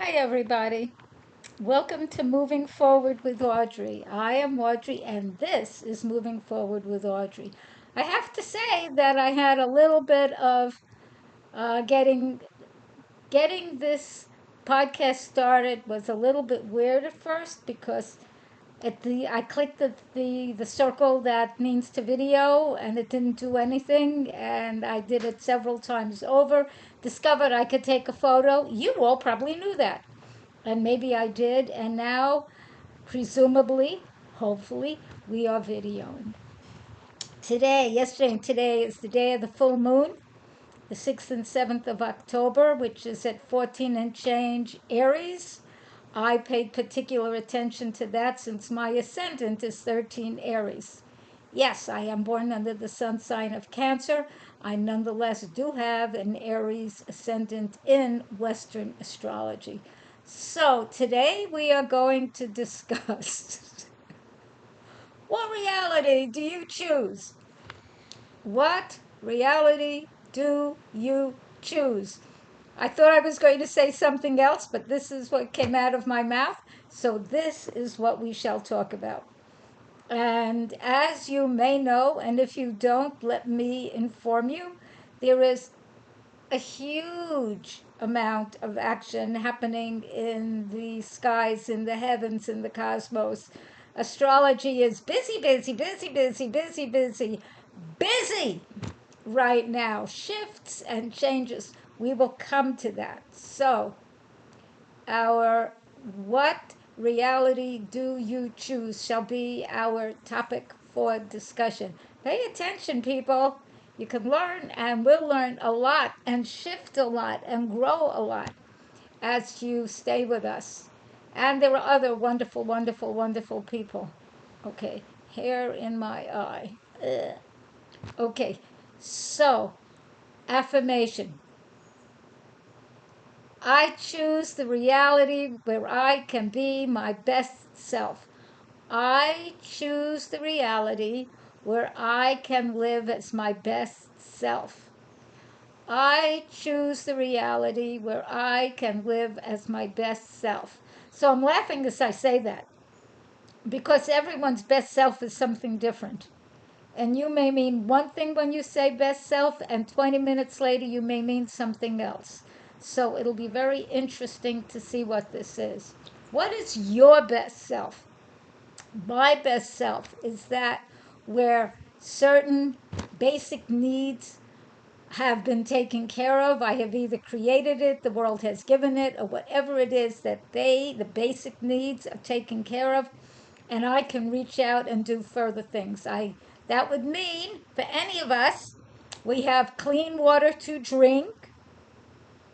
Hi, everybody. Welcome to Moving Forward with Audrey. I am Audrey, and this is Moving Forward with Audrey. I have to say that I had a little bit of getting this podcast started was a little bit weird at first because I clicked the circle that means to video and it didn't do anything, and I did it several times over. Discovered I could take a photo. You all probably knew that, and maybe I did, and now, presumably, hopefully, we are videoing. Yesterday and today is the day of the full moon, the 6th and 7th of October, which is at 14 and change Aries. I paid particular attention to that since my ascendant is 13 Aries. Yes, I am born under the sun sign of Cancer. I nonetheless do have an Aries ascendant in Western astrology. So today we are going to discuss what reality do you choose? What reality do you choose? I thought I was going to say something else, but this is what came out of my mouth. So this is what we shall talk about. And as you may know, and if you don't, let me inform you, there is a huge amount of action happening in the skies, in the heavens, in the cosmos. Astrology is busy, busy, busy, busy, busy, busy, busy right now. Shifts and changes. We will come to that. So, our what reality do you choose shall be our topic for discussion. Pay attention, people. You can learn and will learn a lot and shift a lot and grow a lot as you stay with us. And there are other wonderful, wonderful, wonderful people. Okay, hair in my eye. Ugh. Okay, so affirmation. I choose the reality where I can be my best self. I choose the reality where I can live as my best self. I choose the reality where I can live as my best self. So I'm laughing as I say that because everyone's best self is something different. And you may mean one thing when you say best self, and 20 minutes later you may mean something else. So it'll be very interesting to see what this is. What is your best self? My best self is that where certain basic needs have been taken care of. I have either created it, the world has given it, or whatever it is that the basic needs, are taken care of, and I can reach out and do further things. That would mean for any of us, we have clean water to drink,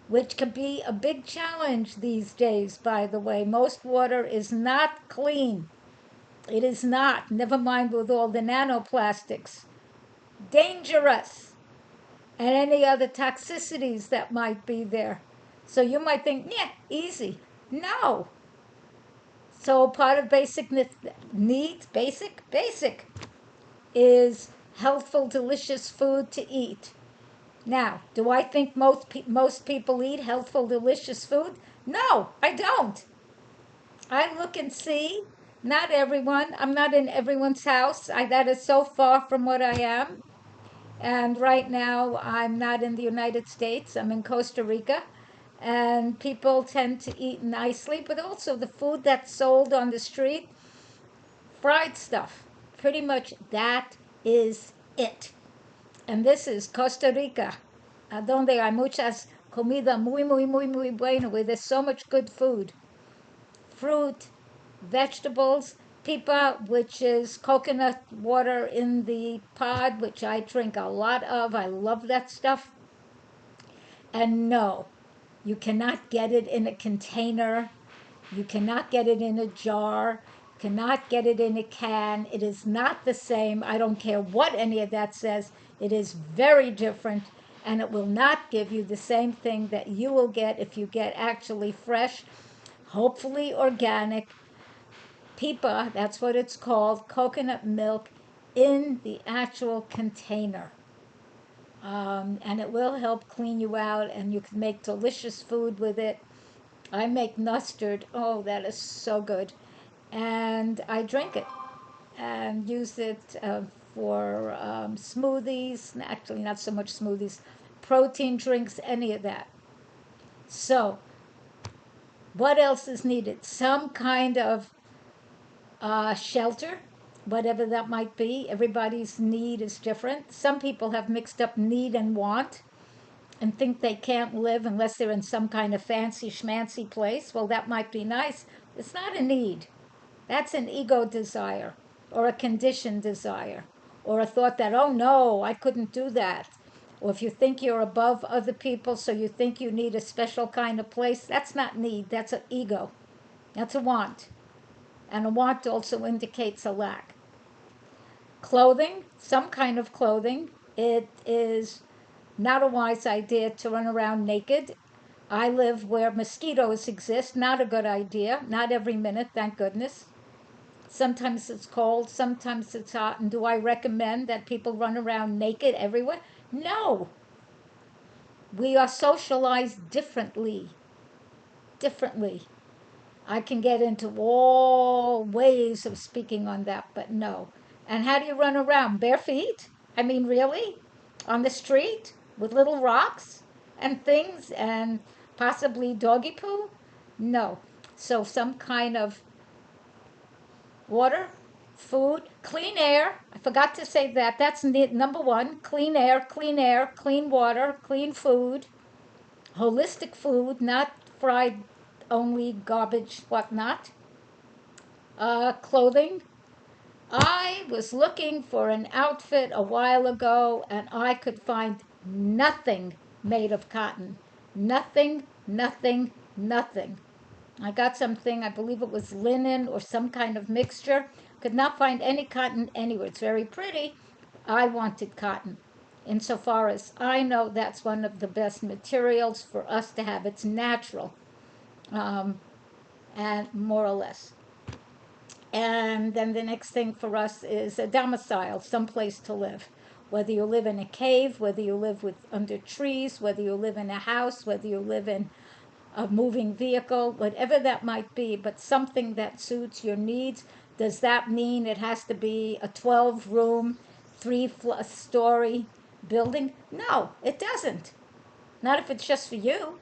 which could be a big challenge these days, by the way. Most water is not clean. It is not, never mind with all the nanoplastics. Dangerous. And any other toxicities that might be there. So you might think, yeah, easy. No. So part of basic needs, basic, is healthful, delicious food to eat. Now, do I think most people eat healthful, delicious food? No, I don't. I look and see. Not everyone. I'm not in everyone's house. That is so far from what I am. And right now, I'm not in the United States. I'm in Costa Rica. And people tend to eat nicely, but also the food that's sold on the street, fried stuff. Pretty much that is it. And this is Costa Rica, donde hay muchas comida muy, muy, muy, muy buena, where there's so much good food. Fruit, vegetables, pipa, which is coconut water in the pod, which I drink a lot of. I love that stuff. And no, you cannot get it in a container. You cannot get it in a jar. You cannot get it in a can. It is not the same. I don't care what any of that says. It is very different, and it will not give you the same thing that you will get if you get actually fresh, hopefully organic pipa, that's what it's called, coconut milk in the actual container. And it will help clean you out, and you can make delicious food with it. I make mustard. Oh, that is so good. And I drink it and use it for smoothies. Actually, not so much smoothies, protein drinks, any of that. So, what else is needed? Some kind of shelter, whatever that might be. Everybody's need is different. Some people have mixed up need and want and think they can't live unless they're in some kind of fancy schmancy place. Well, that might be nice. It's not a need. That's an ego desire or a conditioned desire or a thought that, oh no, I couldn't do that. Or if you think you're above other people, so you think you need a special kind of place, that's not need, that's an ego. That's a want. And a want also indicates a lack. Clothing, some kind of clothing. It is not a wise idea to run around naked. I live where mosquitoes exist. Not a good idea. Not every minute, thank goodness. Sometimes it's cold, sometimes it's hot. And do I recommend that people run around naked everywhere? No. We are socialized differently. Differently. I can get into all ways of speaking on that, but no. And how do you run around? Bare feet? I mean, really? On the street with little rocks and things and possibly doggy poo? No. So, some kind of water, food, clean air. I forgot to say that. That's number one, clean air, clean water, clean food, holistic food, not fried only garbage, whatnot. Clothing. I was looking for an outfit a while ago and I could find nothing made of cotton. Nothing, nothing, nothing. I got something, I believe it was linen or some kind of mixture. Could not find any cotton anywhere. It's very pretty. I wanted cotton. Insofar as I know, that's one of the best materials for us to have. It's natural, and more or less. And then the next thing for us is a domicile, someplace to live. Whether you live in a cave, whether you live under trees, whether you live in a house, whether you live in a moving vehicle, whatever that might be, but something that suits your needs. Does that mean it has to be a 12-room, 3-story building? No, it doesn't. Not if it's just for you.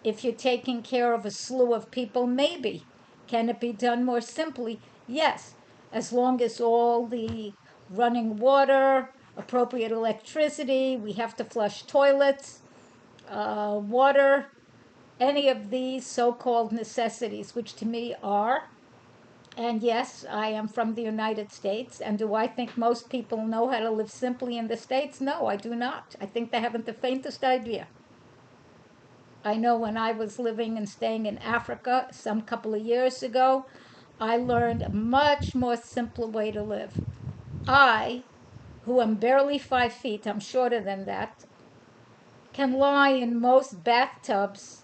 If you're taking care of a slew of people, maybe. Can it be done more simply? Yes, as long as all the running water, appropriate electricity, we have to flush toilets, water, any of these so-called necessities, which to me are, and yes, I am from the United States, and do I think most people know how to live simply in the States? No, I do not. I think they haven't the faintest idea. I know when I was living and staying in Africa some couple of years ago, I learned a much more simple way to live. I, who am barely 5 feet, I'm shorter than that, can lie in most bathtubs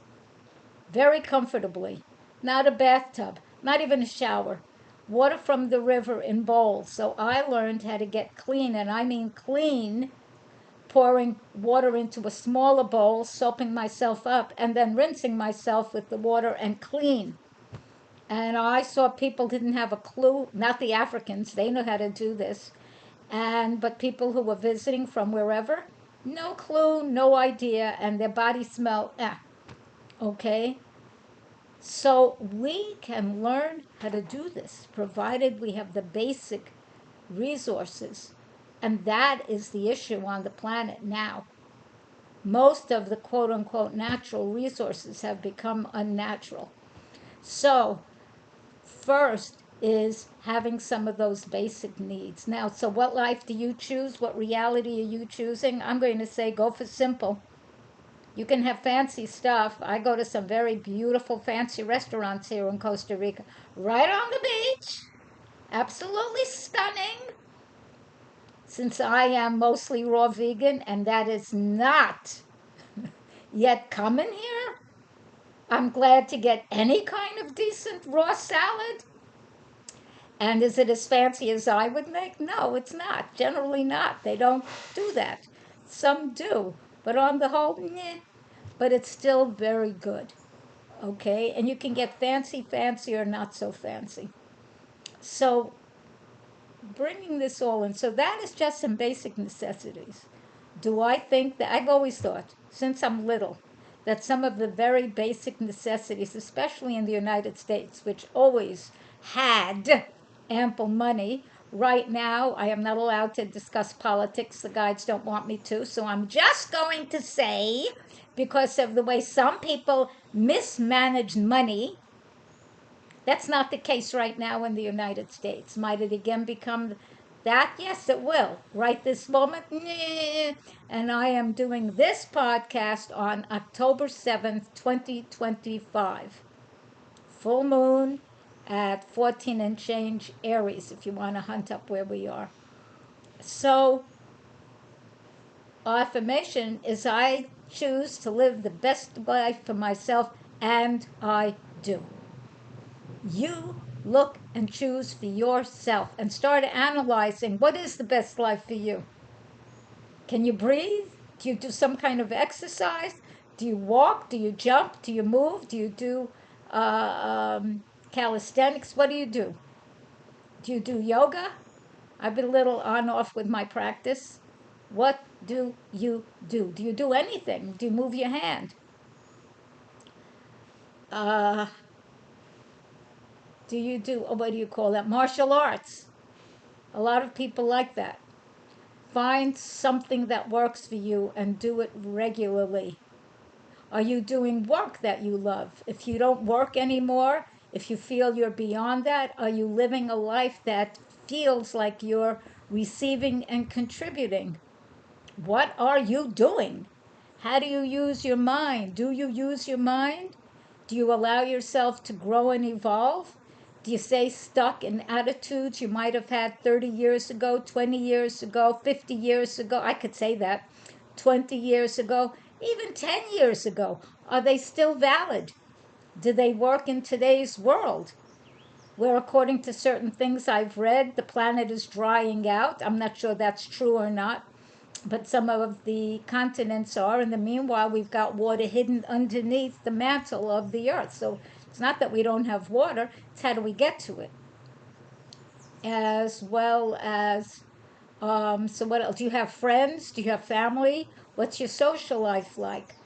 very comfortably. Not a bathtub, not even a shower. Water from the river in bowls. So I learned how to get clean, and I mean clean, pouring water into a smaller bowl, soaping myself up, and then rinsing myself with the water and clean. And I saw people didn't have a clue, not the Africans, they know how to do this. But people who were visiting from wherever, no clue, no idea, and their body smell, okay? So we can learn how to do this, provided we have the basic resources. And that is the issue on the planet now. Most of the quote unquote natural resources have become unnatural. So, first is having some of those basic needs. Now, so what life do you choose? What reality are you choosing? I'm going to say go for simple. You can have fancy stuff. I go to some very beautiful, fancy restaurants here in Costa Rica, right on the beach. Absolutely stunning. Since I am mostly raw vegan, and that is not yet coming here, I'm glad to get any kind of decent raw salad. And is it as fancy as I would make? No, it's not. Generally not. They don't do that. Some do. But on the whole, but it's still very good. Okay, and you can get fancy, fancy, or not so fancy. So bringing this all in, so that is just some basic necessities. Do I think that I've always thought since I'm little that some of the very basic necessities, especially in the United States, which always had ample money, right now I am not allowed to discuss politics. The guides don't want me to. So I'm just going to say, because of the way some people mismanage money, that's not the case right now in the United States. Might it again become that? Yes, it will. Right this moment, and I am doing this podcast on October 7th, 2025. Full moon at 14 and change Aries, if you want to hunt up where we are. So, affirmation is I choose to live the best life for myself, and I do. You look and choose for yourself and start analyzing what is the best life for you. Can you breathe? Do you do some kind of exercise? Do you walk? Do you jump? Do you move? Do you do calisthenics? What do you do? Do you do yoga? I've been a little on off with my practice. What do you do? Do you do anything? Do you move your hand? Uh, do you do, what do you call that? Martial arts. A lot of people like that. Find something that works for you and do it regularly. Are you doing work that you love? If you don't work anymore, if you feel you're beyond that, are you living a life that feels like you're receiving and contributing? What are you doing? How do you use your mind? Do you use your mind? Do you allow yourself to grow and evolve? Do you stay stuck in attitudes you might have had 30 years ago, 20 years ago, 50 years ago? I could say that. 20 years ago, even 10 years ago. Are they still valid? Do they work in today's world? Where, according to certain things I've read, the planet is drying out. I'm not sure that's true or not, but some of the continents are. In the meanwhile, we've got water hidden underneath the mantle of the earth. So it's not that we don't have water, it's how do we get to it? As well as, so what else? Do you have friends? Do you have family? What's your social life like?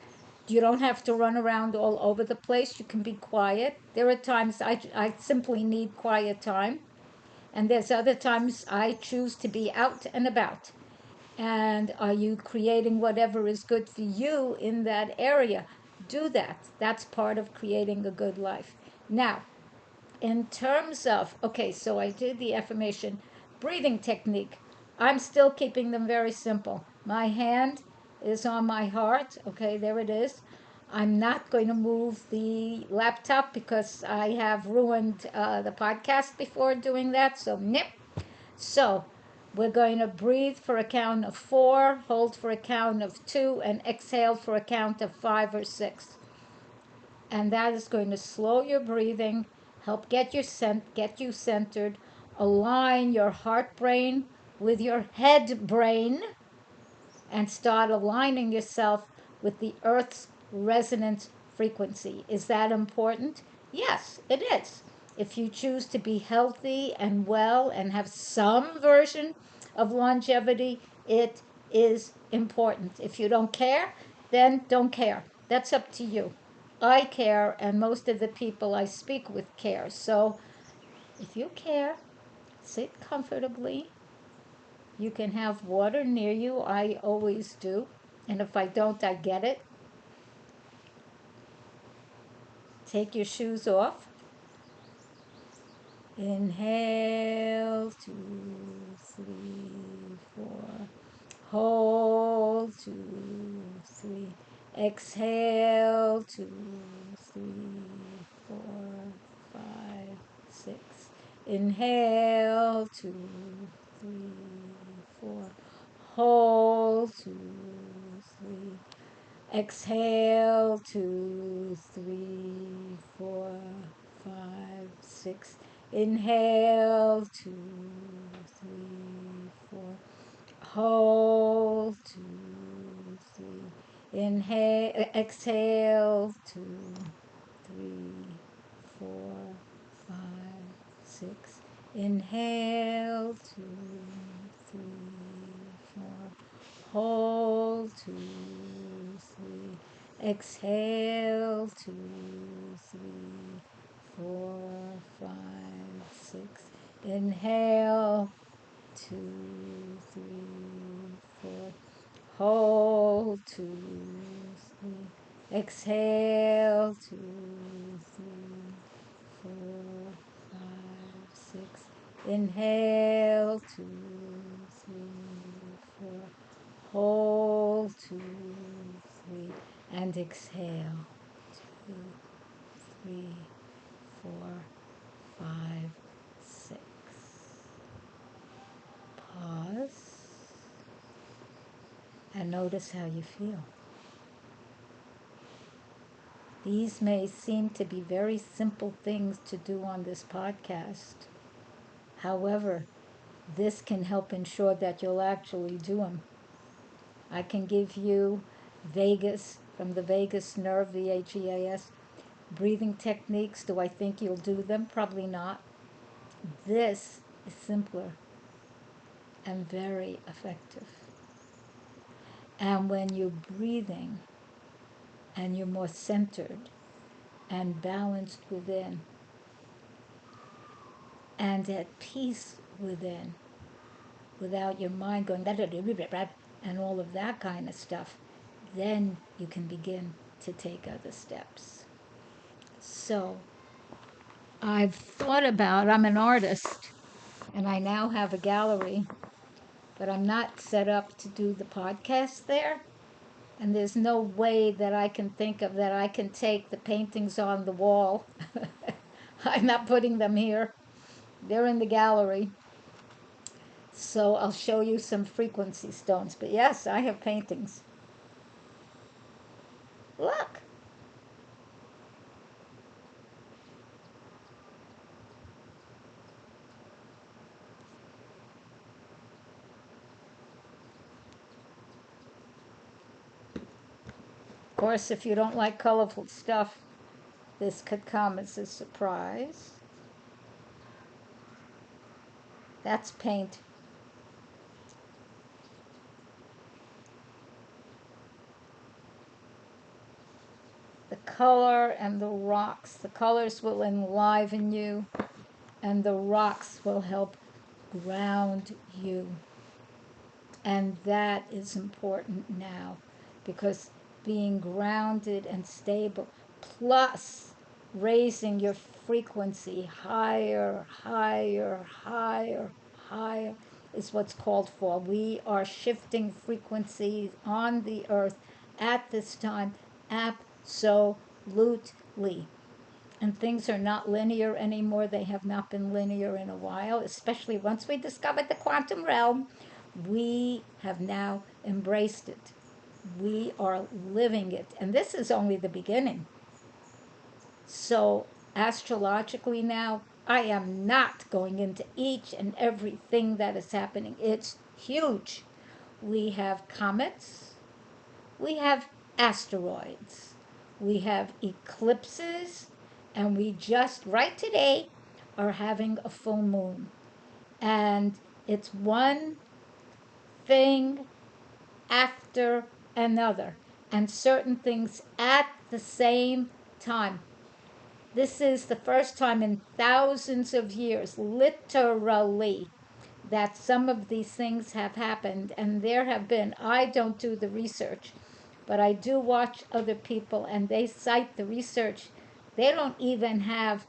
You don't have to run around all over the place. You can be quiet. There are times I simply need quiet time. And there's other times I choose to be out and about. And are you creating whatever is good for you in that area? Do that. That's part of creating a good life. Now, in terms of, okay, so I did the affirmation breathing technique. I'm still keeping them very simple. My hand is on my heart. Okay, there it is. I'm not going to move the laptop because I have ruined the podcast before doing that. So, nip. So, we're going to breathe for a count of 4, hold for a count of 2, and exhale for a count of 5 or 6. And that is going to slow your breathing, help get you centered, align your heart brain with your head brain, and start aligning yourself with the Earth's resonance frequency. Is that important? Yes, it is. If you choose to be healthy and well and have some version of longevity, it is important. If you don't care, then don't care. That's up to you. I care, and most of the people I speak with care. So if you care, sit comfortably. You can have water near you. I always do. And if I don't, I get it. Take your shoes off. Inhale, 2, 3, 4. Hold, 2, 3. Exhale, 2, 3, 4, 5, 6. Inhale, 2, 3, 4. Hold, 2, 3. Exhale, 2, 3, 4, 5, 6. Inhale, 2, 3, 4. Hold, 2, 3. Inhale, exhale, 2, 3, Inhale, 2, 3, 4. Hold, 2, 3. Exhale, 2, 3, 4, 5, 6. Inhale, 2, 3, 4. Hold, 2, 3. Exhale, 2, 3, 4, 5, 6. Inhale, 2, 3, 4. Hold, 2, 3. And exhale, 2, 3, 4, 5, 6. Pause and notice how you feel. These may seem to be very simple things to do on this podcast. However, this can help ensure that you'll actually do them. I can give you vagus, from the vagus nerve, VAGAS, breathing techniques. Do I think you'll do them? Probably not. This is simpler and very effective. And when you're breathing and you're more centered and balanced within and at peace within, without your mind going and all of that kind of stuff, then you can begin to take other steps. So I've thought about, I'm an artist and I now have a gallery, but I'm not set up to do the podcast there. And there's no way that I can think of that I can take the paintings on the wall. I'm not putting them here. They're in the gallery. So I'll show you some frequency stones. But yes, I have paintings. Look. Of course, if you don't like colorful stuff, this could come as a surprise. That's paint. The color and the rocks. The colors will enliven you, and the rocks will help ground you. And that is important now, because being grounded and stable, plus raising your frequency higher, higher, higher, higher, is what's called for. We are shifting frequencies on the earth at this time, absolutely. And things are not linear anymore. They have not been linear in a while, especially once we discovered the quantum realm. We have now embraced it. We are living it. And this is only the beginning. So, astrologically now, I am not going into each and everything that is happening. It's huge. We have comets, we have asteroids, we have eclipses, and we just, right today, are having a full moon. And it's one thing after another, and certain things at the same time. This is the first time in thousands of years, literally, that some of these things have happened. And there have been, I don't do the research, but I do watch other people, and they cite the research. They don't even have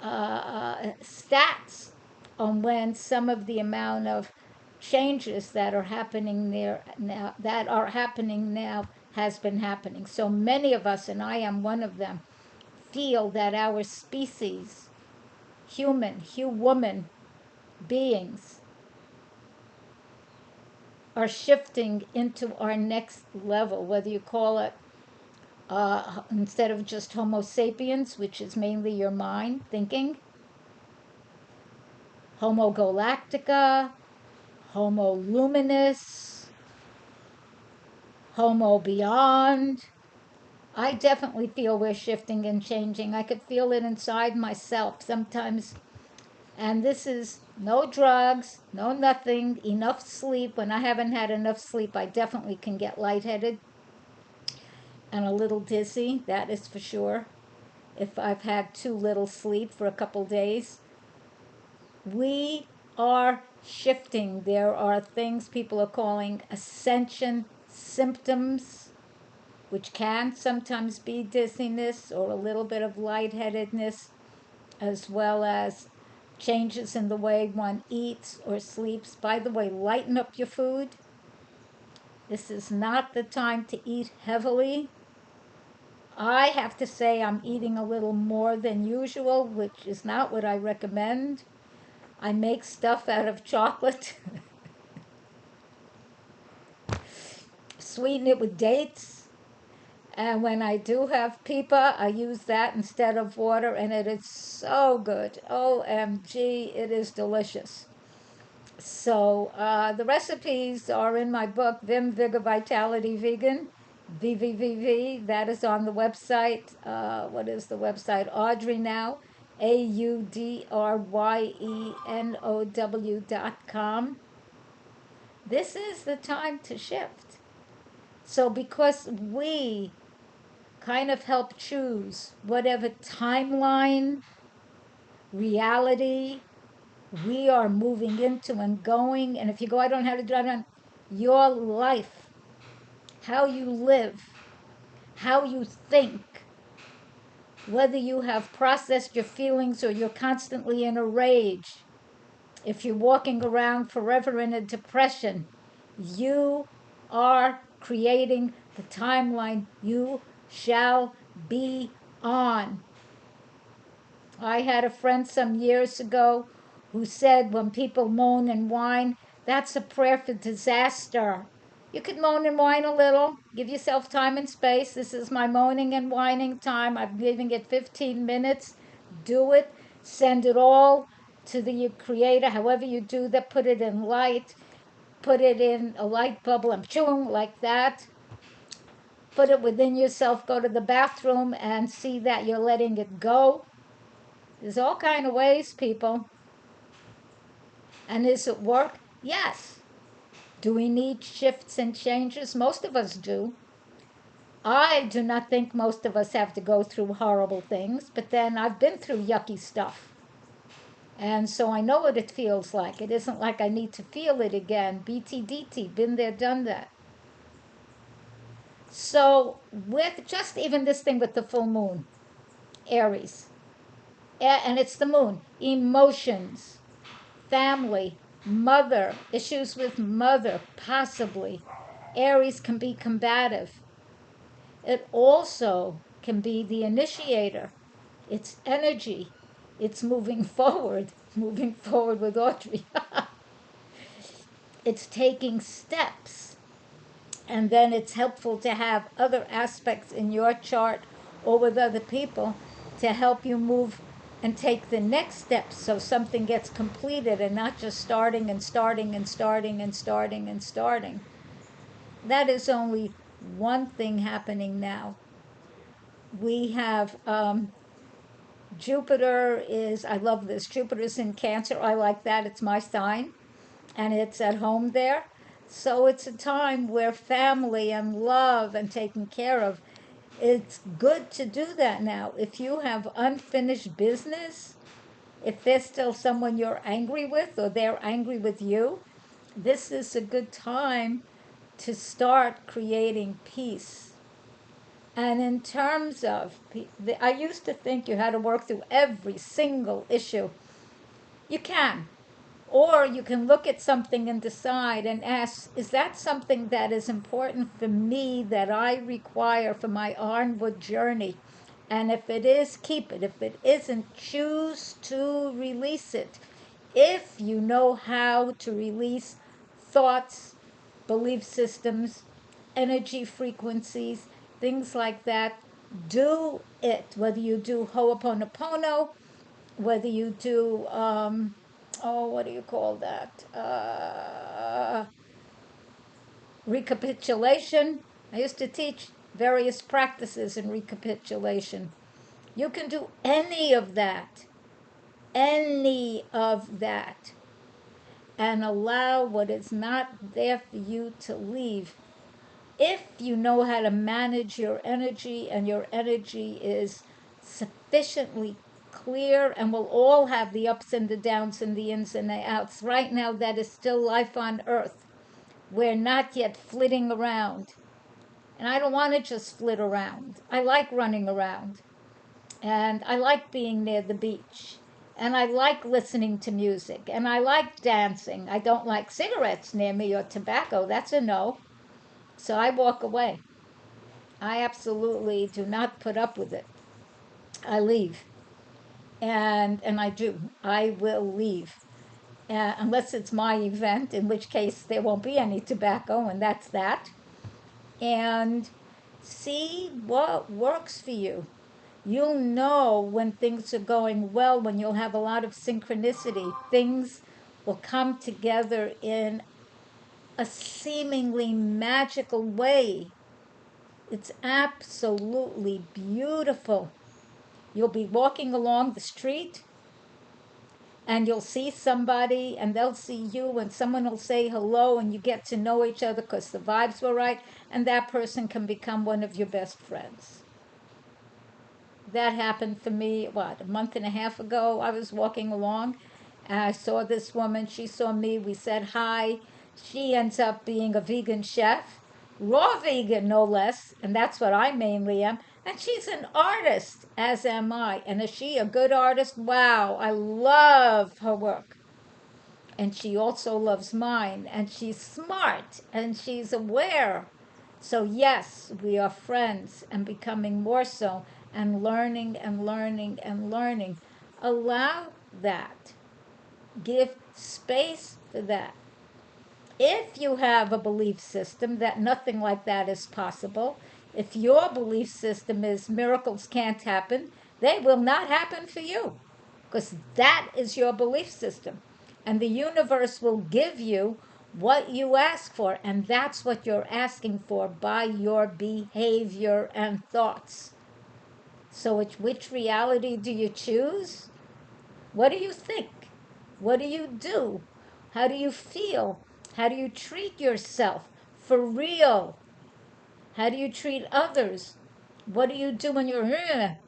stats on when some of the amount of changes that are happening now has been happening. So many of us, and I am one of them, feel that our species, human beings, are shifting into our next level, whether you call it instead of just Homo sapiens, which is mainly your mind thinking, Homo galactica, Homo luminous, Homo beyond. I definitely feel we're shifting and changing. I could feel it inside myself sometimes. And this is no drugs, no nothing, enough sleep. When I haven't had enough sleep, I definitely can get lightheaded and a little dizzy, that is for sure. If I've had too little sleep for a couple days, we are shifting. There are things people are calling ascension symptoms, which can sometimes be dizziness or a little bit of lightheadedness, as well as changes in the way one eats or sleeps. By the way, lighten up your food. This is not the time to eat heavily. I have to say I'm eating a little more than usual, which is not what I recommend. I make stuff out of chocolate, sweeten it with dates, and when I do have pipa, I use that instead of water, and it is so good. OMG, it is delicious. So the recipes are in my book, Vim Vigor Vitality Vegan, VVVV. That is on the website. What is the website? Audrey Now, AudryeNow.com. This is the time to shift. So because we kind of help choose whatever timeline, reality, we are moving into and going. And if you go, I don't know how to do it, your life, how you live, how you think, whether you have processed your feelings or you're constantly in a rage, if you're walking around forever in a depression, you are creating the timeline you shall be on. I had a friend some years ago who said when people moan and whine, that's a prayer for disaster. You could moan and whine a little, give yourself time and space. This is my moaning and whining time. I'm giving it 15 minutes. Do it. Send it all to the Creator, however you do that. Put it in light. Put it in a light bubble. I'm chewing like that. Put it within yourself. Go to the bathroom and see that you're letting it go. There's all kind of ways, people. And does it work? Yes. Do we need shifts and changes? Most of us do. I do not think most of us have to go through horrible things, but then I've been through yucky stuff. And so I know what it feels like. It isn't like I need to feel it again. BTDT, been there, done that. So with just even this thing with the full moon, Aries, and it's the moon, emotions, family, mother, issues with mother, possibly. Aries can be combative. It also can be the initiator. It's energy. It's moving forward with Audrey. It's taking steps. And then it's helpful to have other aspects in your chart or with other people to help you move and take the next step so something gets completed and not just starting and starting and starting and starting and starting. That is only one thing happening now. We have Jupiter is, I love this, Jupiter's in Cancer. I like that. It's my sign. And it's at home there. So it's a time where family and love and taking care of, it's good to do that now. If you have unfinished business, if there's still someone you're angry with or they're angry with you, this is a good time to start creating peace. And in terms of, I used to think you had to work through every single issue. You can. Or you can look at something and decide and ask, is that something that is important for me that I require for my onward journey? And if it is, keep it. If it isn't, choose to release it. If you know how to release thoughts, belief systems, energy frequencies, things like that, do it. Whether you do Ho'oponopono, whether you do, what do you call that? Recapitulation. I used to teach various practices in recapitulation. You can do any of that. any of that, and allow what is not there for you to leave. If you know how to manage your energy and your energy is sufficiently clear, and we'll all have the ups and the downs and the ins and the outs. Right now, that is still life on earth. We're not yet flitting around. And I don't want to just flit around. I like running around. And I like being near the beach. And I like listening to music. And I like dancing. I don't like cigarettes near me or tobacco. That's a no. So I walk away. I absolutely do not put up with it. I leave. And I do. I will leave. Unless it's my event, in which case there won't be any tobacco, and that's that. And see what works for you. You'll know when things are going well, when you'll have a lot of synchronicity. Things will come together in a seemingly magical way. It's absolutely beautiful. You'll be walking along the street and you'll see somebody and they'll see you, and someone will say hello, and you get to know each other because the vibes were right, and that person can become one of your best friends. That happened for me, what, a month and a half ago. I was walking along and I saw this woman. She saw me. We said hi. She ends up being a vegan chef, raw vegan, no less. And that's what I mainly am. And she's an artist, as am I. And is she a good artist? Wow, I love her work. And she also loves mine. And she's smart and she's aware. So, yes, we are friends and becoming more so, and learning and learning and learning. Allow that. Give space for that. If you have a belief system that nothing like that is possible, if your belief system is miracles can't happen, they will not happen for you because that is your belief system. And the universe will give you what you ask for, and that's what you're asking for by your behavior and thoughts. So, which reality do you choose? What do you think? What do you do? How do you feel? How do you treat yourself for real? How do you treat others? What do you do when you're here?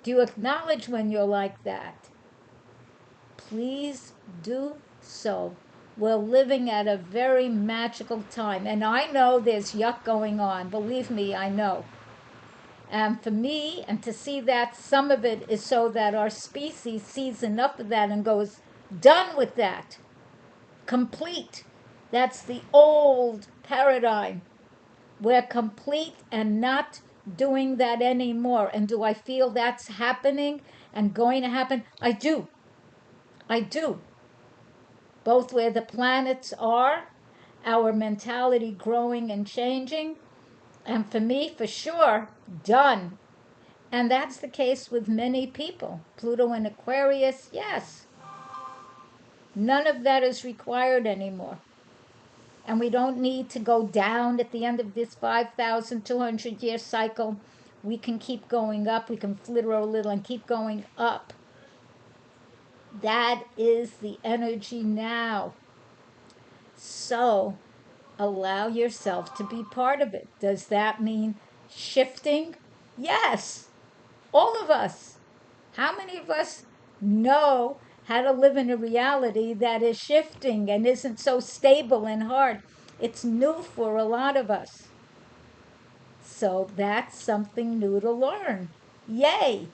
Do you acknowledge when you're like that? Please do so. We're living at a very magical time. And I know there's yuck going on. Believe me, I know. And for me, and to see that, some of it is so that our species sees enough of that and goes, done with that. Complete. That's the old paradigm. We're complete and not doing that anymore. And do I feel that's happening and going to happen? I do. I do. Both where the planets are, our mentality growing and changing, and for me, for sure, done. And that's the case with many people. Pluto in Aquarius, yes. None of that is required anymore. And we don't need to go down at the end of this 5,200 year cycle. We can keep going up. We can flitter a little and keep going up. That is the energy now. So allow yourself to be part of it. Does that mean shifting? Yes, all of us. How many of us know how to live in a reality that is shifting and isn't so stable and hard? It's new for a lot of us. So that's something new to learn. Yay!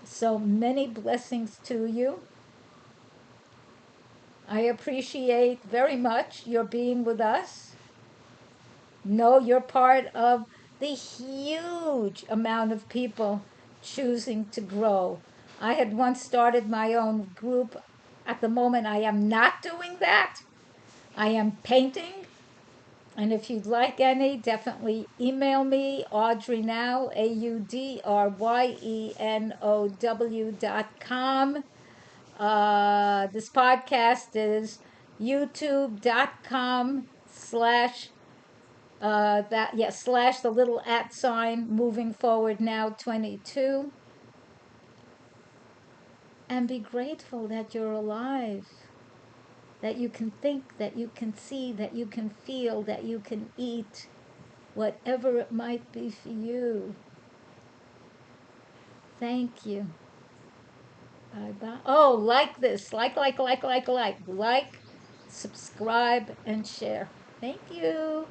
So many blessings to you. I appreciate very much your being with us. Know you're part of the huge amount of people choosing to grow. I had once started my own group. At the moment, I am not doing that. I am painting. And if you'd like any, definitely email me, audreynow, AudryeNow.com. This podcast is youtube.com/that slash the little at sign moving forward now 22. And be grateful that you're alive, that you can think, that you can see, that you can feel, that you can eat, whatever it might be for you. Thank you. Bye-bye. Oh, like this. Like, subscribe, and share. Thank you.